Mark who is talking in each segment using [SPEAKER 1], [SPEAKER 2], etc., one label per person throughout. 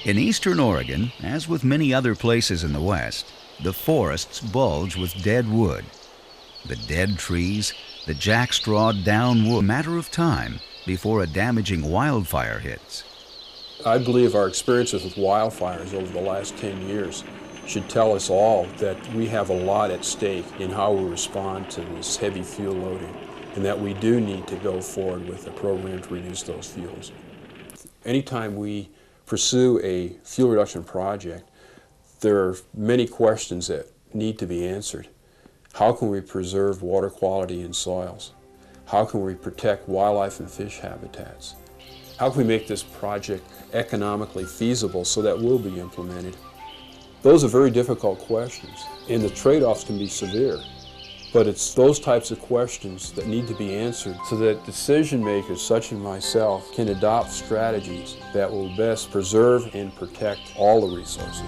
[SPEAKER 1] In eastern Oregon, as with many other places in the West, the forests bulge with dead wood. The dead trees, the jackstrawed down wood, a matter of time before a damaging wildfire hits.
[SPEAKER 2] I believe our experiences with wildfires over the last 10 years should tell us all that we have a lot at stake in how we respond to this heavy fuel loading, and that we do need to go forward with a program to reduce those fuels. Anytime we pursue a fuel reduction project, there are many questions that need to be answered. How can we preserve water quality in soils? How can we protect wildlife and fish habitats? How can we make this project economically feasible so that will be implemented? Those are very difficult questions, and the trade-offs can be severe. But it's those types of questions that need to be answered so that decision makers such as myself can adopt strategies that will best preserve and protect all the resources.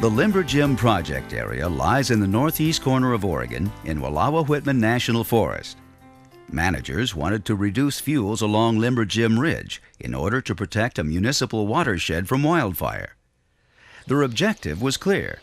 [SPEAKER 1] The Limber Jim project area lies in the northeast corner of Oregon in Wallowa-Whitman National Forest. Managers wanted to reduce fuels along Limber Jim Ridge in order to protect a municipal watershed from wildfire. Their objective was clear,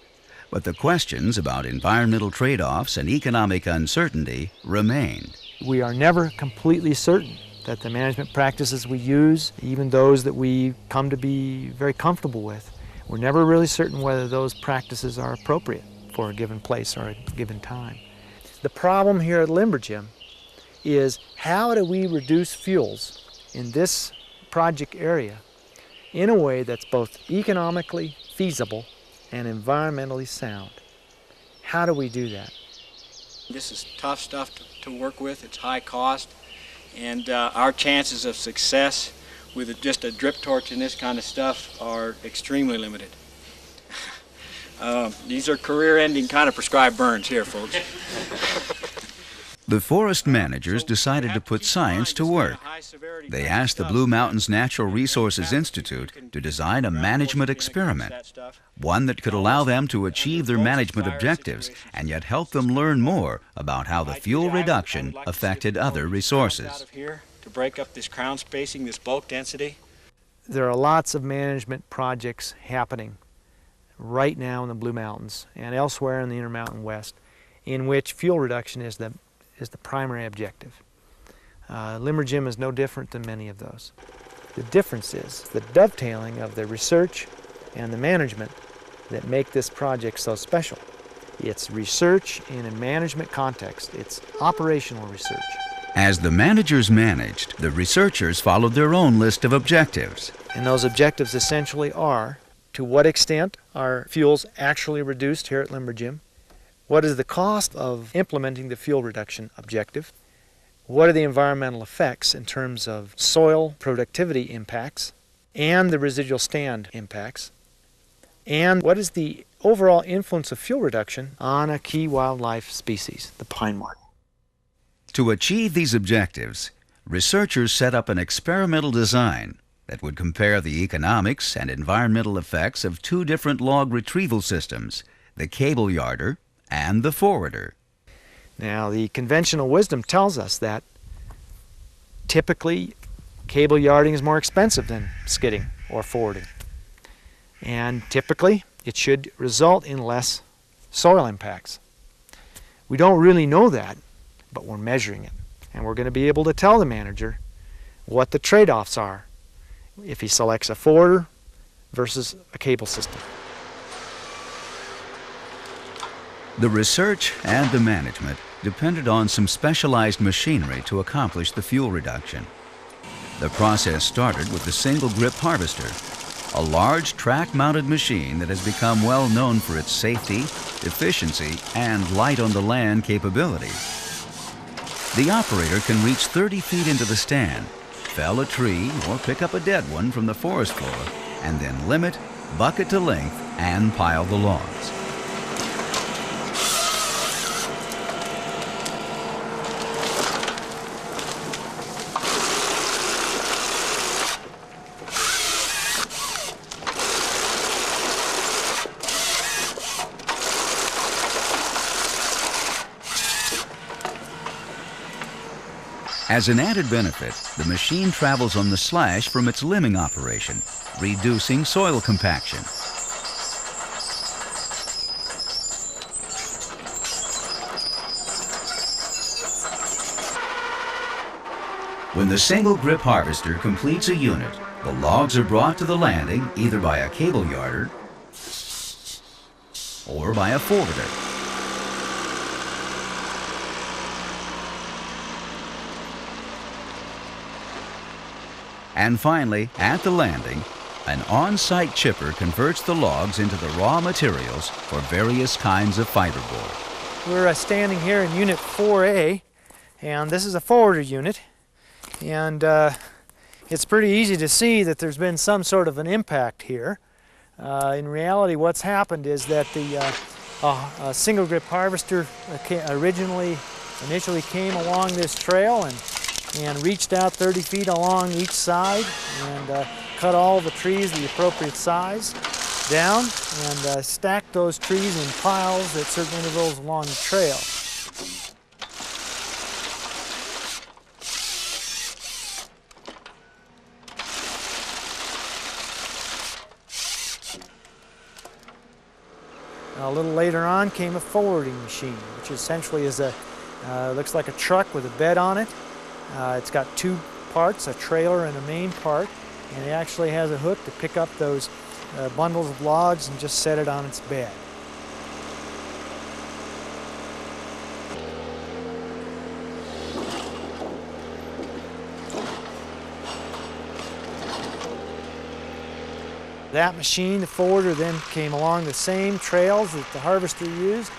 [SPEAKER 1] but the questions about environmental trade-offs and economic uncertainty remained.
[SPEAKER 3] We are never completely certain that the management practices we use, even those that we come to be very comfortable with, we're never really certain whether those practices are appropriate for a given place or a given time. The problem here at Limber Jim is how do we reduce fuels in this project area in a way that's both economically feasible and environmentally sound? How do we do that?
[SPEAKER 4] This is tough stuff to work with. It's high cost, and our chances of success with just a drip torch and this kind of stuff are extremely limited. These are career-ending kind of prescribed burns here, folks.
[SPEAKER 1] The forest managers decided to put science to work. They asked the Blue Mountains Natural Resources Institute to design a management experiment, one that could allow them to achieve their management objectives and yet help them learn more about how the fuel reduction affected other resources.
[SPEAKER 4] To break up this crown spacing, this bulk density.
[SPEAKER 3] There are lots of management projects happening right now in the Blue Mountains and elsewhere in the Intermountain West in which fuel reduction is the primary objective. Limber Jim is no different than many of those. The difference is the dovetailing of the research and the management that make this project so special. It's research in a management context. It's operational research.
[SPEAKER 1] As the managers managed, the researchers followed their own list of objectives.
[SPEAKER 3] And those objectives essentially are, to what extent are fuels actually reduced here at Limber Jim? What is the cost of implementing the fuel reduction objective? What are the environmental effects in terms of soil productivity impacts and the residual stand impacts? And what is the overall influence of fuel reduction on a key wildlife species, the pine marten?
[SPEAKER 1] To achieve these objectives, researchers set up an experimental design that would compare the economics and environmental effects of two different log retrieval systems, the cable yarder and the forwarder.
[SPEAKER 3] Now, the conventional wisdom tells us that typically cable yarding is more expensive than skidding or forwarding. And typically it should result in less soil impacts. We don't really know that, but we're measuring it. And we're going to be able to tell the manager what the trade-offs are if he selects a forwarder versus a cable system.
[SPEAKER 1] The research and the management depended on some specialized machinery to accomplish the fuel reduction. The process started with the single grip harvester, a large track-mounted machine that has become well known for its safety, efficiency, and light-on-the-land capabilities. The operator can reach 30 feet into the stand, fell a tree or pick up a dead one from the forest floor, and then limit, bucket to length, and pile the logs. As an added benefit, the machine travels on the slash from its limbing operation, reducing soil compaction. When the single grip harvester completes a unit, the logs are brought to the landing either by a cable yarder or by a forwarder. And finally, at the landing, an on-site chipper converts the logs into the raw materials for various kinds of fiberboard.
[SPEAKER 3] We're standing here in Unit 4A, and this is a forwarder unit. And it's pretty easy to see that there's been some sort of an impact here. In reality, what's happened is that the single grip harvester initially came along this trail and reached out 30 feet along each side and cut all the trees the appropriate size down and stacked those trees in piles at certain intervals along the trail. A little later on came a forwarding machine, which essentially is looks like a truck with a bed on it. It's got two parts, a trailer and a main part, and it actually has a hook to pick up those bundles of logs and just set it on its bed. That machine, the forwarder, then came along the same trails that the harvester used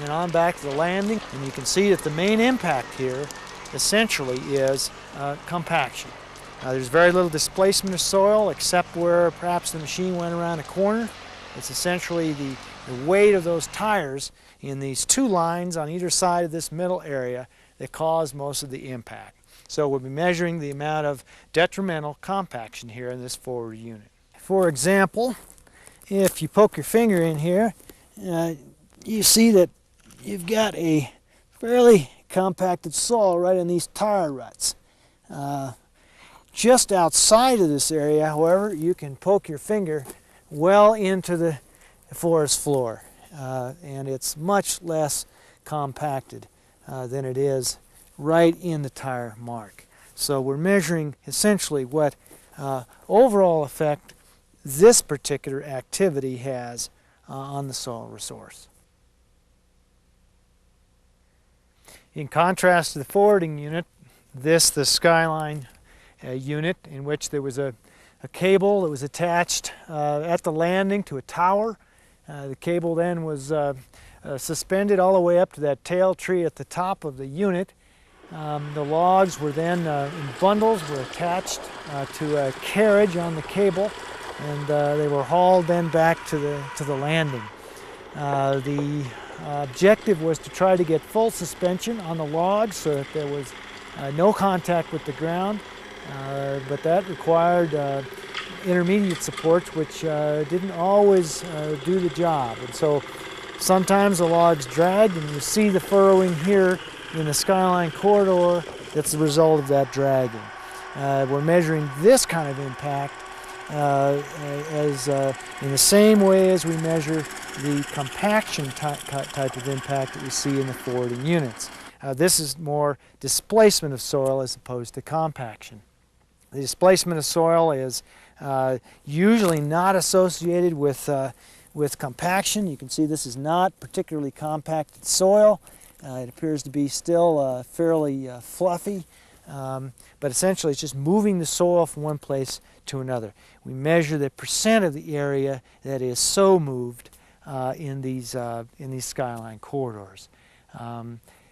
[SPEAKER 3] and on back to the landing. And you can see that the main impact here essentially is compaction. There's very little displacement of soil except where perhaps the machine went around a corner. It's essentially the weight of those tires in these two lines on either side of this middle area that cause most of the impact. So we'll be measuring the amount of detrimental compaction here in this forward unit. For example, if you poke your finger in here, you see that you've got a fairly compacted soil right in these tire ruts. Just outside of this area, however, you can poke your finger well into the forest floor, and it's much less compacted than it is right in the tire mark. So we're measuring essentially what overall effect this particular activity has on the soil resource. In contrast to the forwarding unit, the Skyline unit, in which there was a cable that was attached at the landing to a tower. The cable then was suspended all the way up to that tail tree at the top of the unit. The logs were then in bundles, were attached to a carriage on the cable, and they were hauled then back to the landing. The objective was to try to get full suspension on the logs so that there was no contact with the ground, but that required intermediate supports which didn't always do the job. And so sometimes the logs dragged, and you see the furrowing here in the Skyline corridor. That's the result of that dragging. We're measuring this kind of impact in the same way as we measure the compaction type of impact that we see in the forwarding units. This is more displacement of soil as opposed to compaction. The displacement of soil is usually not associated with compaction. You can see this is not particularly compacted soil. It appears to be still fairly fluffy, but essentially it's just moving the soil from one place to another. We measure the percent of the area that is so moved in these Skyline corridors.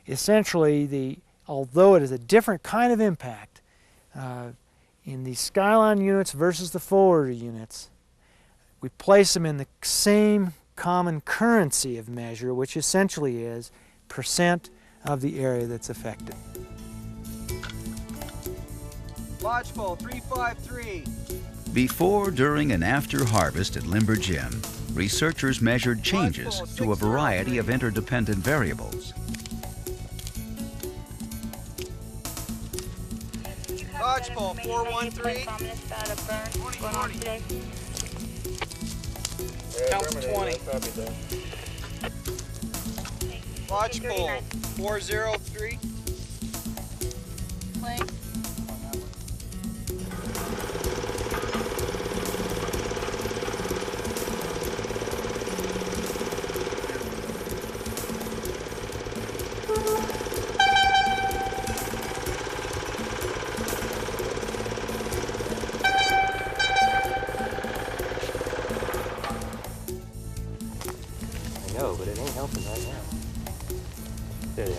[SPEAKER 3] Essentially, although it is a different kind of impact in the Skyline units versus the forwarder units, we place them in the same common currency of measure, which essentially is percent of the area that's affected.
[SPEAKER 5] Lodgepole 353.
[SPEAKER 1] Before, during, and after harvest at Limber Gym, researchers measured changes to a variety of interdependent variables.
[SPEAKER 5] Lodgepole 413. Count to 20. Lodgepole 403.
[SPEAKER 6] No, but it ain't helping right now. There they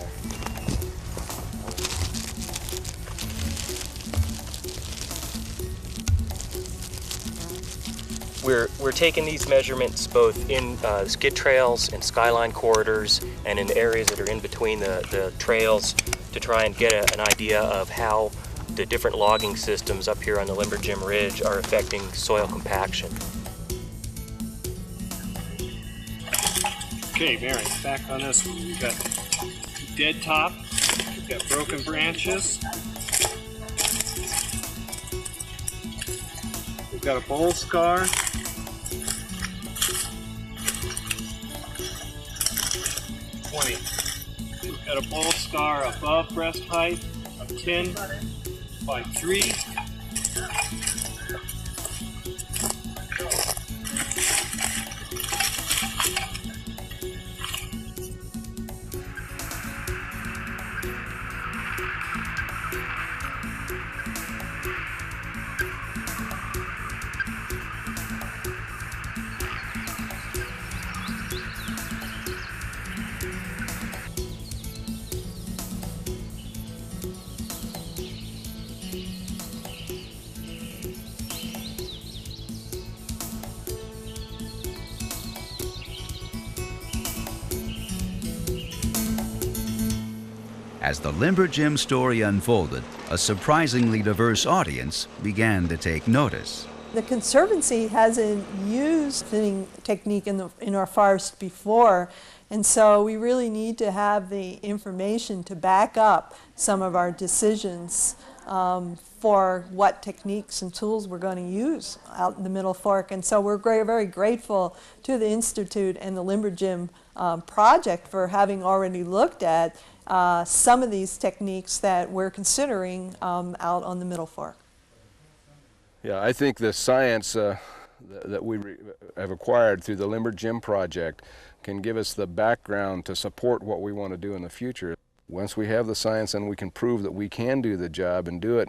[SPEAKER 6] are. We're taking these measurements both in skid trails and skyline corridors and in the areas that are in between the trails to try and get an idea of how the different logging systems up here on the Limber Jim Ridge are affecting soil compaction.
[SPEAKER 7] Okay, Mary, back on this one. We've got dead top, we've got broken branches, we've got a bowl scar, we've got a bowl scar above breast height of 10 by 3.
[SPEAKER 1] As the Limber Jim story unfolded, a surprisingly diverse audience began to take notice.
[SPEAKER 8] The Conservancy hasn't used thinning technique in our forest before, and so we really need to have the information to back up some of our decisions for what techniques and tools we're going to use out in the Middle Fork. And so we're very grateful to the Institute and the Limber Jim project for having already looked at some of these techniques that we're considering out on the Middle Fork.
[SPEAKER 2] Yeah, I think the science that we have acquired through the Limber Jim project can give us the background to support what we want to do in the future. Once we have the science and we can prove that we can do the job and do it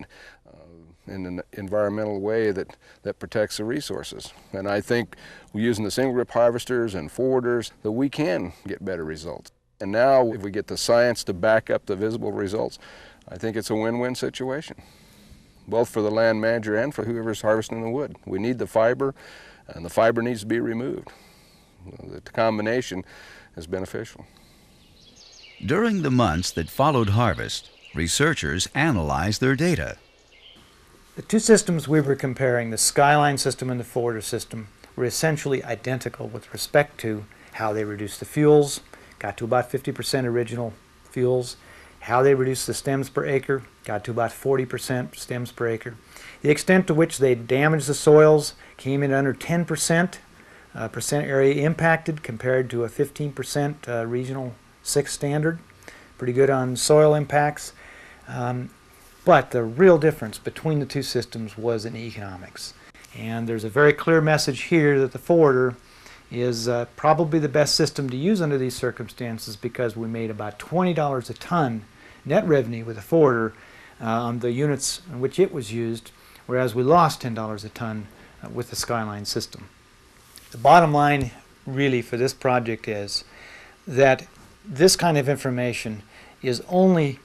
[SPEAKER 2] in an environmental way that protects the resources. And I think using the single grip harvesters and forwarders that we can get better results. And now if we get the science to back up the visible results, I think it's a win-win situation, both for the land manager and for whoever's harvesting the wood. We need the fiber, and the fiber needs to be removed. The combination is beneficial.
[SPEAKER 1] During the months that followed harvest, researchers analyzed their data.
[SPEAKER 3] The two systems we were comparing, the Skyline system and the forwarder system, were essentially identical with respect to how they reduced the fuels, got to about 50% original fuels, how they reduced the stems per acre, got to about 40% stems per acre. The extent to which they damaged the soils came in under 10% percent area impacted compared to a 15% regional 6 standard. Pretty good on soil impacts. But the real difference between the two systems was in economics. And there's a very clear message here that the forwarder is probably the best system to use under these circumstances, because we made about $20 a ton net revenue with the forwarder on the units in which it was used, whereas we lost $10 a ton with the Skyline system. The bottom line really for this project is that this kind of information is only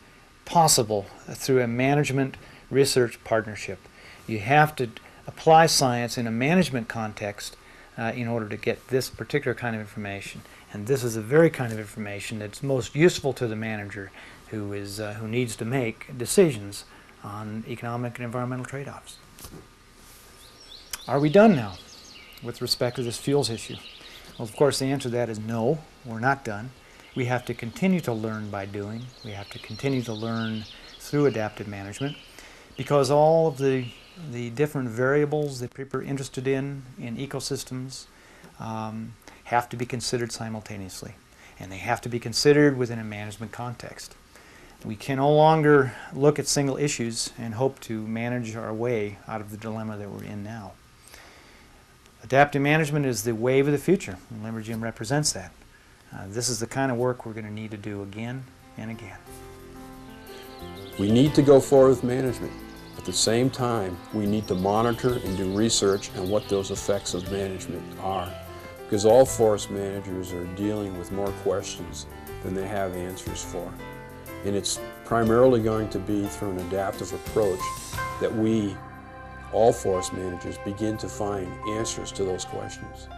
[SPEAKER 3] possible through a management research partnership. You have to apply science in a management context in order to get this particular kind of information. And this is a very kind of information that's most useful to the manager who needs to make decisions on economic and environmental trade-offs. Are we done now with respect to this fuels issue? Well, of course, the answer to that is no, we're not done. We have to continue to learn by doing. We have to continue to learn through adaptive management.
[SPEAKER 9] because all of the different variables that people are interested in ecosystems have to be considered simultaneously, and they have to be considered within a management context. We can no longer look at single issues and hope to manage our way out of the dilemma that we're in now. Adaptive management is the wave of the future, and Limber-Gym represents that. This is the kind of work we're going to need to do again and again.
[SPEAKER 2] We need to go forward with management. At the same time, we need to monitor and do research on what those effects of management are, because all forest managers are dealing with more questions than they have answers for. And it's primarily going to be through an adaptive approach that we, all forest managers, begin to find answers to those questions.